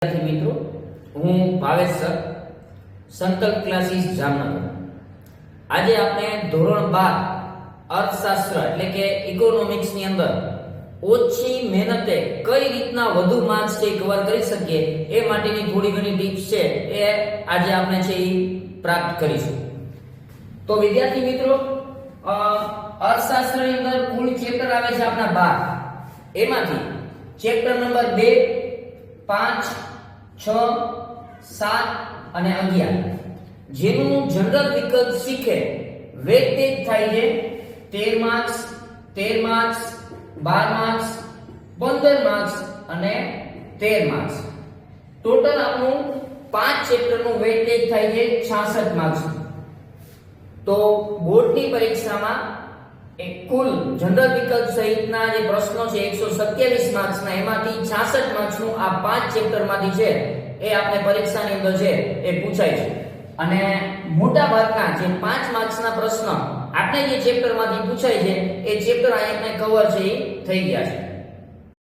મિત્રો, હું ભાવેશ સર, સંકલ્પ ક્લાસીસ જામનગર. આજે આપણે ધોરણ 12 અર્થશાસ્ત્ર એટલે કે ઇકોનોમિક્સ ની અંદર ઓછી મહેનતે કઈ રીતના વધુ માર્ક્સ છે કવર કરી શકીએ એ માટેની થોડી ઘણી ટિપ્સ છે એ આજે આપણે છે એ પ્રાપ્ત કરીશું. તો વિદ્યાર્થી મિત્રો, અર્થશાસ્ત્રની અંદર કુલ ચેપ્ટર આવે છે આપણા 12. એમાંથી ચેપ્ટર નંબર 2, 5, 6, 7 અને 11 જેનું જનરલ વિકલ્પ શીખે વેઇટેજ થાય છે 13 માર્ક્સ, 13 માર્ક્સ, 12 માર્ક્સ, 15 માર્ક્સ અને 13 માર્ક્સ. ટોટલ આપણું 5 ચેપ્ટરનું વેઇટેજ થાય છે 66 માર્ક્સ. તો બોર્ડની પરીક્ષામાં કુલ જનરલ વિકલ્પ સહિતના જે પ્રશ્નો છે 127 માર્ક્સના, એમાંથી 66 માર્ક્સનું આ 5 ચેપ્ટરમાંથી છે એ આપણે પરીક્ષાની અંદર છે એ પૂછાય છે. અને મોટા ભાગના જે 5 માર્ક્સના પ્રશ્ન આપણે જે ચેપ્ટરમાંથી પૂછાય છે એ ચેપ્ટર અહીંયા આપણે કવર છે એ થઈ ગયા છે.